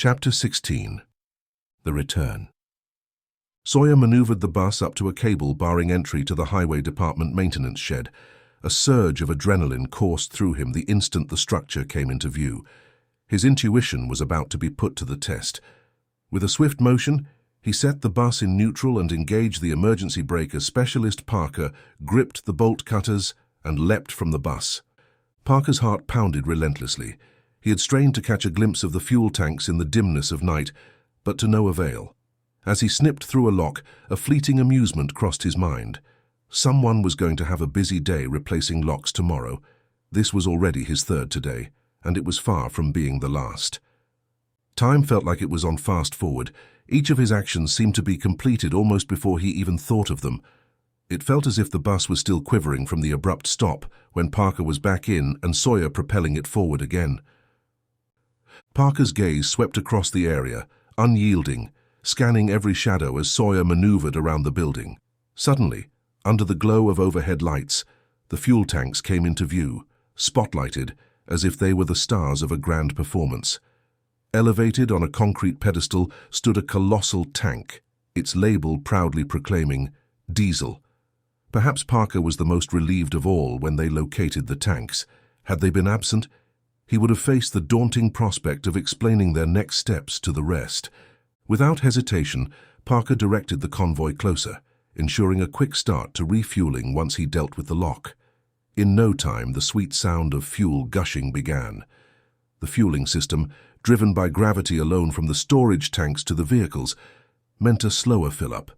Chapter 16. The Return. Sawyer maneuvered the bus up to a cable barring entry to the highway department maintenance shed. A surge of adrenaline coursed through him the instant the structure came into view. His intuition was about to be put to the test. With a swift motion, he set the bus in neutral and engaged the emergency brake as Specialist Parker gripped the bolt cutters and leapt from the bus. Parker's heart pounded relentlessly. He had strained to catch a glimpse of the fuel tanks in the dimness of night, but to no avail. As he snipped through a lock, a fleeting amusement crossed his mind. Someone was going to have a busy day replacing locks tomorrow. This was already his third today, and it was far from being the last. Time felt like it was on fast forward. Each of his actions seemed to be completed almost before he even thought of them. It felt as if the bus was still quivering from the abrupt stop when Parker was back in and Sawyer propelling it forward again. Parker's gaze swept across the area, unyielding, scanning every shadow as Sawyer maneuvered around the building. Suddenly, under the glow of overhead lights, the fuel tanks came into view, spotlighted as if they were the stars of a grand performance. Elevated on a concrete pedestal stood a colossal tank, its label proudly proclaiming, "Diesel." Perhaps Parker was the most relieved of all when they located the tanks. Had they been absent, he would have faced the daunting prospect of explaining their next steps to the rest. Without hesitation, Parker directed the convoy closer, ensuring a quick start to refueling once he dealt with the lock. In no time, the sweet sound of fuel gushing began. The fueling system, driven by gravity alone from the storage tanks to the vehicles, meant a slower fill-up.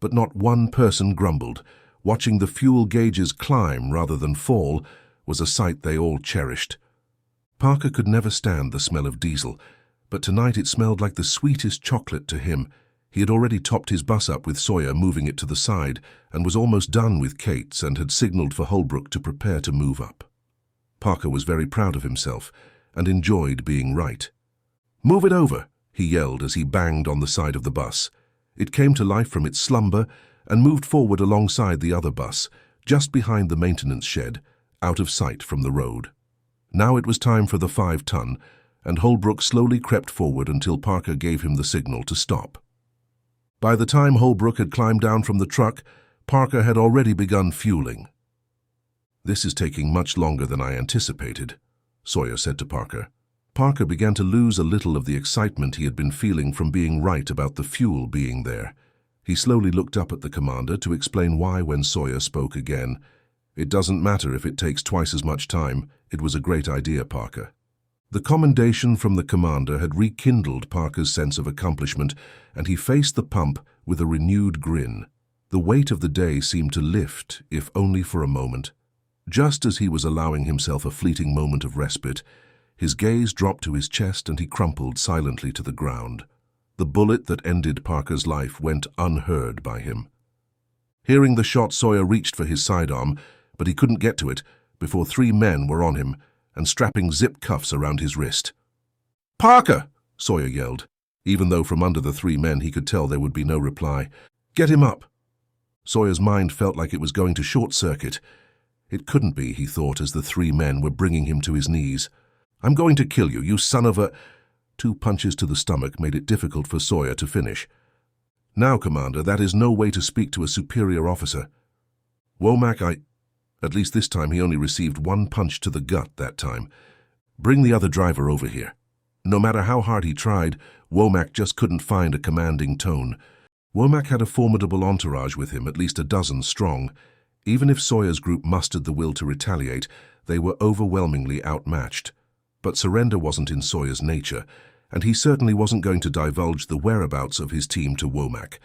But not one person grumbled. Watching the fuel gauges climb rather than fall was a sight they all cherished. Parker could never stand the smell of diesel, but tonight it smelled like the sweetest chocolate to him. He had already topped his bus up with Sawyer moving it to the side and was almost done with Kate's and had signaled for Holbrook to prepare to move up. Parker was very proud of himself and enjoyed being right. "Move it over," he yelled as he banged on the side of the bus. It came to life from its slumber and moved forward alongside the other bus, just behind the maintenance shed, out of sight from the road. Now it was time for the 5-ton, and Holbrook slowly crept forward until Parker gave him the signal to stop. By the time Holbrook had climbed down from the truck, Parker had already begun fueling. "This is taking much longer than I anticipated," Sawyer said to Parker. Parker began to lose a little of the excitement he had been feeling from being right about the fuel being there. He slowly looked up at the commander to explain why when Sawyer spoke again. "It doesn't matter if it takes twice as much time. It was a great idea, Parker." The commendation from the commander had rekindled Parker's sense of accomplishment, and he faced the pump with a renewed grin. The weight of the day seemed to lift, if only for a moment. Just as he was allowing himself a fleeting moment of respite, his gaze dropped to his chest and he crumpled silently to the ground. The bullet that ended Parker's life went unheard by him. Hearing the shot, Sawyer reached for his sidearm, but he couldn't get to it before 3 men were on him and strapping zip cuffs around his wrist. "Parker!" Sawyer yelled, even though from under the 3 men he could tell there would be no reply. "Get him up!" Sawyer's mind felt like it was going to short-circuit. It couldn't be, he thought, as the 3 men were bringing him to his knees. "I'm going to kill you, you son of a—" 2 punches to the stomach made it difficult for Sawyer to finish. "Now, Commander, that is no way to speak to a superior officer." "Womack, At least this time he only received 1 punch to the gut that time. "Bring the other driver over here." No matter how hard he tried, Womack just couldn't find a commanding tone. Womack had a formidable entourage with him, at least a dozen strong. Even if Sawyer's group mustered the will to retaliate, they were overwhelmingly outmatched. But surrender wasn't in Sawyer's nature, and he certainly wasn't going to divulge the whereabouts of his team to Womack.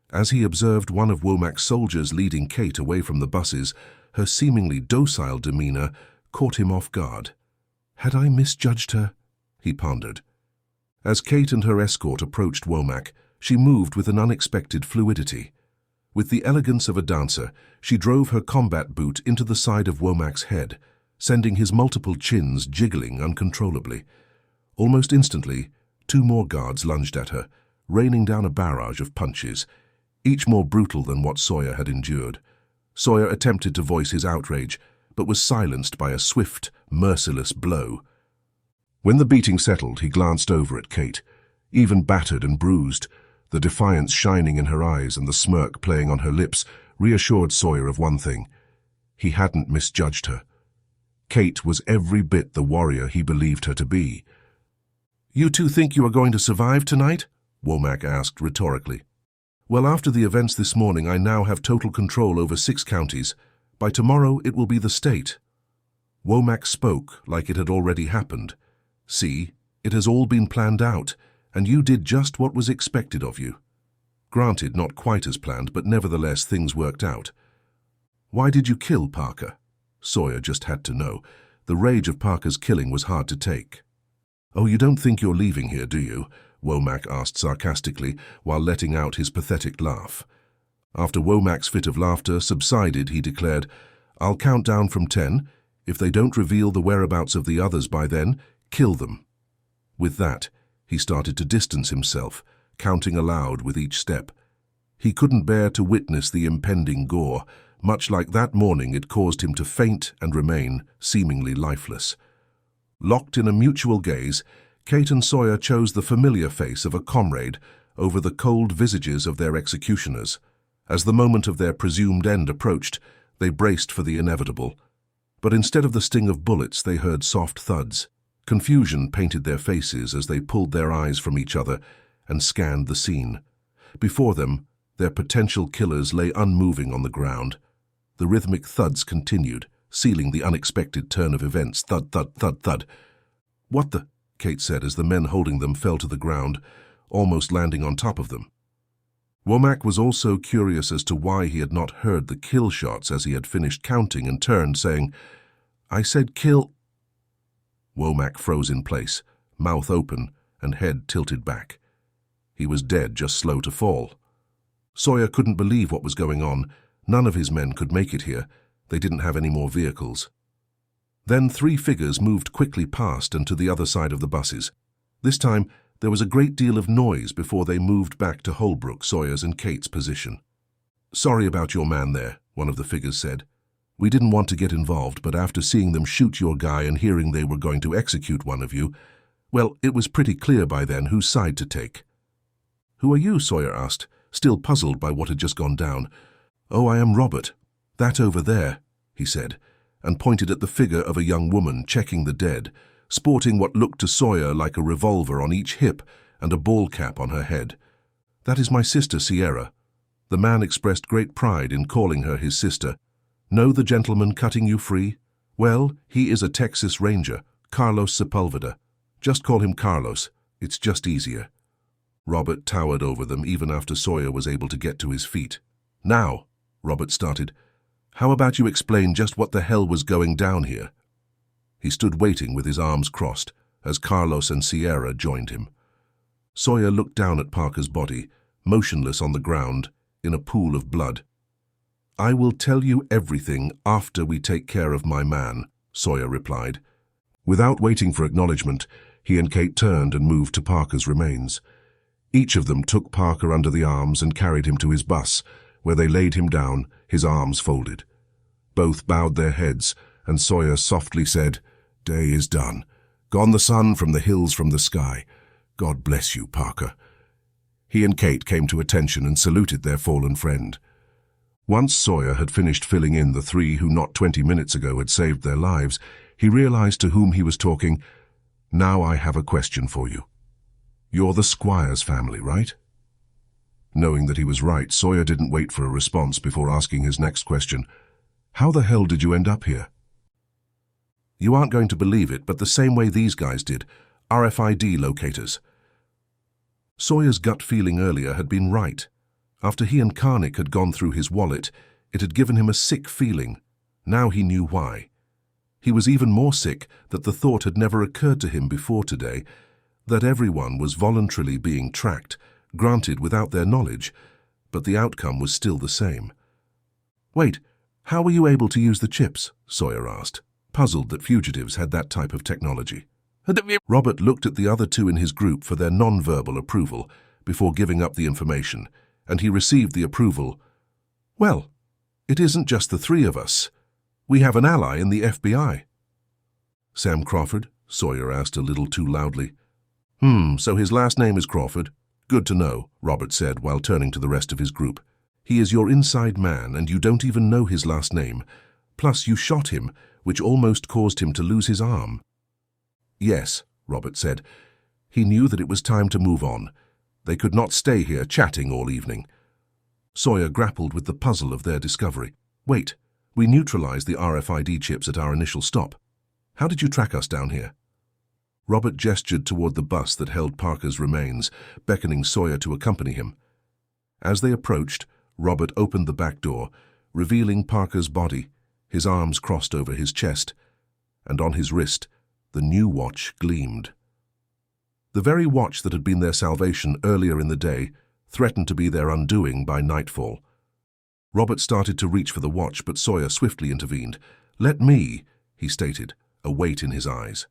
As he observed one of Womack's soldiers leading Kate away from the buses, her seemingly docile demeanor caught him off guard. "Had I misjudged her?" he pondered. As Kate and her escort approached Womack, she moved with an unexpected fluidity. With the elegance of a dancer, she drove her combat boot into the side of Womack's head, sending his multiple chins jiggling uncontrollably. Almost instantly, 2 more guards lunged at her, raining down a barrage of punches, each more brutal than what Sawyer had endured. Sawyer attempted to voice his outrage, but was silenced by a swift, merciless blow. When the beating settled, he glanced over at Kate, even battered and bruised. The defiance shining in her eyes and the smirk playing on her lips reassured Sawyer of one thing. He hadn't misjudged her. Kate was every bit the warrior he believed her to be. "You two think you are going to survive tonight?" Womack asked rhetorically. "Well, after the events this morning, I now have total control over 6 counties. By tomorrow, it will be the state." Womack spoke like it had already happened. "See, it has all been planned out, and you did just what was expected of you." Granted, not quite as planned, but nevertheless things worked out. "Why did you kill Parker?" Sawyer just had to know. The rage of Parker's killing was hard to take. "Oh, you don't think you're leaving here, do you?" Womack asked sarcastically, while letting out his pathetic laugh. After Womack's fit of laughter subsided, he declared, "I'll count down from 10. If they don't reveal the whereabouts of the others by then, kill them." With that, he started to distance himself, counting aloud with each step. He couldn't bear to witness the impending gore. Much like that morning, it caused him to faint and remain seemingly lifeless. Locked in a mutual gaze, Kate and Sawyer chose the familiar face of a comrade over the cold visages of their executioners. As the moment of their presumed end approached, they braced for the inevitable. But instead of the sting of bullets, they heard soft thuds. Confusion painted their faces as they pulled their eyes from each other and scanned the scene. Before them, their potential killers lay unmoving on the ground. The rhythmic thuds continued, sealing the unexpected turn of events. Thud, thud, thud, thud. "What the?" Kate said as the men holding them fell to the ground, almost landing on top of them. Womack was also curious as to why he had not heard the kill shots as he had finished counting and turned, saying, "I said kill." Womack froze in place, mouth open and head tilted back. He was dead, just slow to fall. Sawyer couldn't believe what was going on. None of his men could make it here. They didn't have any more vehicles. Then 3 figures moved quickly past and to the other side of the buses. This time, there was a great deal of noise before they moved back to Holbrook, Sawyer's and Kate's position. "Sorry about your man there," one of the figures said. "We didn't want to get involved, but after seeing them shoot your guy and hearing they were going to execute one of you, well, it was pretty clear by then whose side to take." "Who are you?" Sawyer asked, still puzzled by what had just gone down. "Oh, I am Robert. That over there," he said, and pointed at the figure of a young woman checking the dead, sporting what looked to Sawyer like a revolver on each hip and a ball cap on her head. "That is my sister, Sierra." The man expressed great pride in calling her his sister. "Know the gentleman cutting you free? Well, he is a Texas Ranger, Carlos Sepulveda. Just call him Carlos. It's just easier." Robert towered over them even after Sawyer was able to get to his feet. "Now," Robert started, "how about you explain just what the hell was going down here?" He stood waiting with his arms crossed as Carlos and Sierra joined him. Sawyer looked down at Parker's body, motionless on the ground, in a pool of blood. "I will tell you everything after we take care of my man," Sawyer replied. Without waiting for acknowledgement, he and Kate turned and moved to Parker's remains. Each of them took Parker under the arms and carried him to his bus, where they laid him down, his arms folded. Both bowed their heads, and Sawyer softly said, "Day is done. Gone the sun from the hills from the sky. God bless you, Parker." He and Kate came to attention and saluted their fallen friend. Once Sawyer had finished filling in the 3 who not 20 minutes ago had saved their lives, he realized to whom he was talking. "Now I have a question for you. You're the Squires family, right?" Knowing that he was right, Sawyer didn't wait for a response before asking his next question. "How the hell did you end up here?" "You aren't going to believe it, but the same way these guys did. RFID locators." Sawyer's gut feeling earlier had been right. After he and Karnik had gone through his wallet, it had given him a sick feeling. Now he knew why. He was even more sick that the thought had never occurred to him before today, that everyone was voluntarily being tracked, granted without their knowledge, but the outcome was still the same. "Wait, how were you able to use the chips?" Sawyer asked, puzzled that fugitives had that type of technology. Robert looked at the other 2 in his group for their non-verbal approval before giving up the information, and he received the approval. "Well, it isn't just the 3 of us. We have an ally in the FBI." "Sam Crawford?" Sawyer asked a little too loudly. So his last name is Crawford. Good to know, Robert said while turning to the rest of his group. He is your inside man and you don't even know his last name. Plus you shot him, which almost caused him to lose his arm. Yes, Robert said. He knew that it was time to move on. They could not stay here chatting all evening. Sawyer grappled with the puzzle of their discovery. Wait, we neutralized the RFID chips at our initial stop. How did you track us down here? Robert gestured toward the bus that held Parker's remains, beckoning Sawyer to accompany him. As they approached, Robert opened the back door, revealing Parker's body, his arms crossed over his chest, and on his wrist, the new watch gleamed. The very watch that had been their salvation earlier in the day threatened to be their undoing by nightfall. Robert started to reach for the watch, but Sawyer swiftly intervened. "Let me," he stated, a weight in his eyes.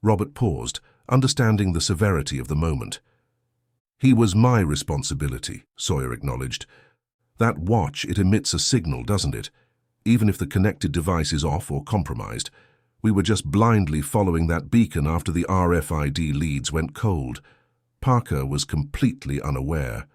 Robert paused, understanding the severity of the moment. "He was my responsibility," Sawyer acknowledged. "That watch, it emits a signal, doesn't it? Even if the connected device is off or compromised. We were just blindly following that beacon after the RFID leads went cold." Parker was completely unaware.